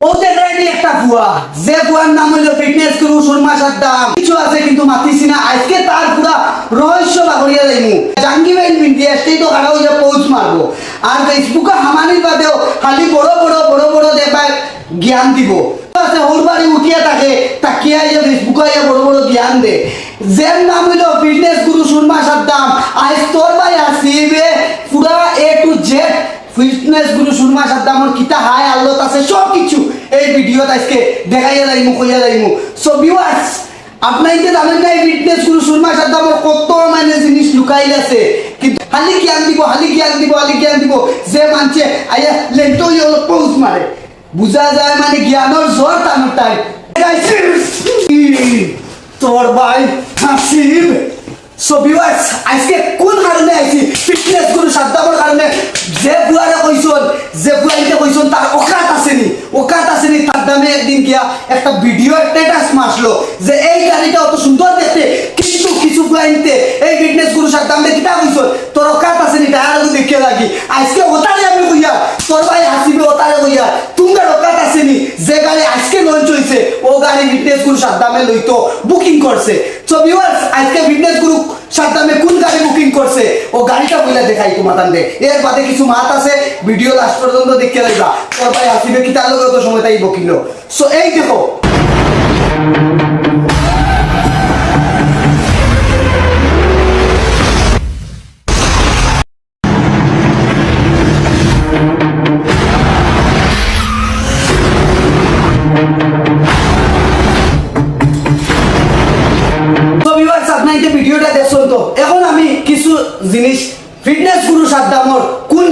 ও দেখাইনি একটা বুয়া যে বুয়ার নাম হইল ফিটনেস গুরু সুরমা সাদ্দাম। কিছু আছে কিন্তু মাতিছি না, আজকে তার পুরা রহস্য বাগড়িয়া যাইমু। জাঙ্গিবাইন মিডিয়া স্টেট তো কাটা হইয়া পৌঁছ মারবো, আর ফেসবুকে হামানির বাদেও খালি বড় বড় দেখায় জ্ঞান দিব। আছে ওর বাড়ি উঠিয়া থাকে তাকিয়া ইয়া ফেসবুকে ইয়া বড় জ্ঞান দে। যের নাম হইল ফিটনেস গুরু সুরমা সাদ্দাম, আজ তোর ভাই আসিবে পুরা A to Z ফিটনেস গুরু সুরমা সাদ্দামর কিতা হাই আল্লাহ আছে সব কিছু এই ভিডিওতে আজকে দেখাইয়া যাইমু, কইয়া যাইমু। সো ভিউয়ার্স, আপনারা যে জানেন না ফিটনেস গুরু সুরমা সাদ্দামর কত মানে জিনিস লুকাইল আছে, কিন্তু খালি জ্ঞান দিব যে মানছে আইয়া লেন্টো ইয়ে পৌঁছ মারে, বুঝা যায় মানে জ্ঞানের জোর টানোর টাই। তোর ভাই হাসিব। সো ভিউয়ার্স, আজকে কোন কারণে আইছি ফিটনেস গুরু সাদ্দামর কারণে। যে বুয়ারে কইছন, যে বুয়াইতে কইছন তার ওকাত আসেনি তার দামে একদিন গিয়া একটা ভিডিও স্ট্যাটাস মারলো যে এই গাড়িটা অত সুন্দর দেখতে, কিন্তু কিছু বুয়াইতে এই ফিটনেস গুরু সাদ্দামে কিটা কইছন তোর ওকাত আসেনি টায়ার দেখে লাগি। আজকে ওটারে আমি কইয়া তোর ভাই হাসিবে, ওটারে কইয়া তোমার ওকাত আসেনি। যে গাড়ি আজকে লঞ্চ হইছে ও গাড়ি ফিটনেস গুরু সাদ্দামে লইতো বুকিং করছে। সো ভিউয়ার্স, আজকে ফিটনেস গুরু সাদ্দামে কোন গাড়ি বুকিং করছে ও গাড়িটা বইলা দেখাই তোমাদের দে। এর বাদে কিছু মাত আছে, ভিডিও লাস্ট পর্যন্ত দেখতে লাগবা। তোর ভাই আসিবে কি তার লগে তো সময় তাই বকিল। সো এই দেখো, ভিডিওটা দেখছো তো। এখন আমি কিছু জিনিস ফিটনেস গুরু সাদ্দামর কোন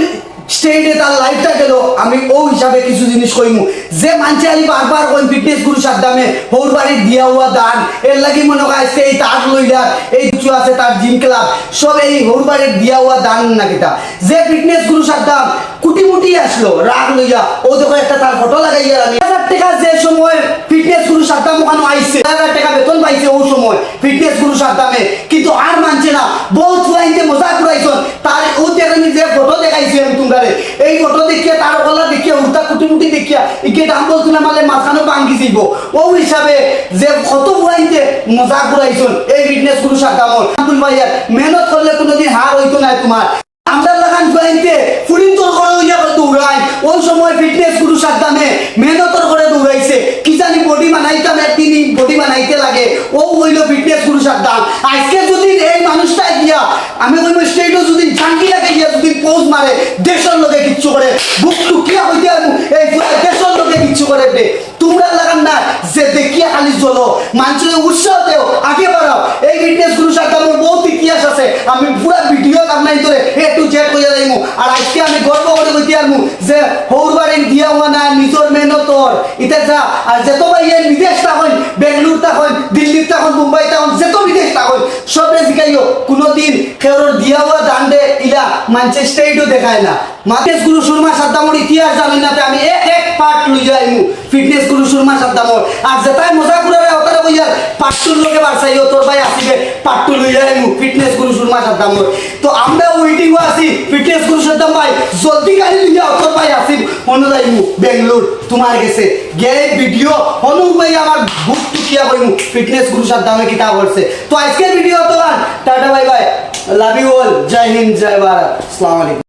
স্টেটে তার লাইফটা গেল আমি ও হিসাবে কিছু জিনিস কইমু। যে মানছে আলি বারবার কই ফিটনেস গুরু সাদ্দামে হৌর বাড়ির দিয়া হওয়া দান এর লাগি মনে হয় আজকে এই তার লইলার এই কিছু আছে তার জিম ক্লাব সব এই হৌর বাড়ির দিয়া হওয়া দান না কিতা। যে ফিটনেস গুরু সাদ্দাম কুটি আসলো রাগ লইয়া, ও দেখো একটা তার ফটো লাগাইয়া আমি 1000 টাকা যে সময় ফিটনেস গুরু সাদ্দাম ওখানে আইছে 1000 টাকা বেতন পাইছে ও সময় ফিটনেস গুরু সাদ্দামে, কিন্তু আর মানছে না। বহুত ফুয়াইতে মজা করাইছন তার ও তেরানি যে ফটো দেখাইছি আমি তোমারে, এই ফটো দেখিয়া তার গলা দেখিয়া উল্টা কুটি দেখিয়া ইকে দাম বলতো না মানে মাথানো ভাঙ্গি যাইব। ও হিসাবে যে কত ফুয়াইতে মজা করাইছন এই ফিটনেস গুরু সাদ্দামর আব্দুল ভাইয়ার মেহনত করলে কোনোদিন হার হইতো না তোমার। আমরা লাগান ফুয়াইতে ফুরিন তোর করে হইয়া দৌড়াই, ওই সময় ফিটনেস গুরু সাদ্দামে মেহনতর করে দৌড়াইছে কি জানি বডি বানাইতাম একদিন বডি বানাইতে লাগে, ও হইল ফিটনেস গুরু সাদ্দাম। আজকে যদি এই মানুষটা গিয়া আমি কইব স্টেটও যদি জাঙ্গি লাগে গিয়া যদি পোজ মারে দেশের লোকে কিচ্ছু করে বুক টুকিয়া হইতে এই দেশের লোকে কিচ্ছু করে দে। তোমরা লাগান না যে দেখিয়া খালি চলো, মানুষের উৎসাহ দেও, আগে বাড়াও। এই ফিটনেস গুরু সাদ্দামের বহুত ইতিহাস আছে, আমি পুরা ভিডিও আপনার ধরে A to Z কইয়া যাইমু। আর আজকে আমি গর্ব করে কইতে পারমু যে হৌর বাড়ির দিয়া হওয়া না নিজের মেহনতর ইতা যা। আর যেত ভাই বিদেশ থাকুন, বেঙ্গলুর থাকুন, দিল্লি থাকুন, মুম্বাই থাকুন, যেত বিদেশ থাকুন সবরে শিখাইও কোনোদিন কেউর দিয়া হওয়া দান দে ইলা মানছে স্টেটও দেখায় না। ফিটনেস গুরু সুরমা সাদ্দামর ইতিহাস জানি না, আমি এক পার্ট লই যাইমু ফিটনেস গুরু সুরমা সাদ্দামর। আর যেটাই মজা করে ওটারে কইয়া পার্ট 2 লোকে বাড়ছাইও তোর ভাই আসিবে পার্ট 2 লই যাইমু ফিটনেস গুরু সুরমা সাদ্দামর। তো আমরা ওয়েটিং আছি ফিটনেস গুরু সাদ্দাম ভাই জলদি গাড়ি লইয়া তোর ভাই আসিব হনো যাইমু বেঙ্গলুর তোমার গেছে গে ভিডিও হনো ভাই আমার বুক টুকিয়া কইমু ফিটনেস গুরু সাদ্দামে কিতা করছে। তো আজকের ভিডিও তো tata bye bye, love you all, Jai Hind, Jai Bharat, আসসালামু আলাইকুম।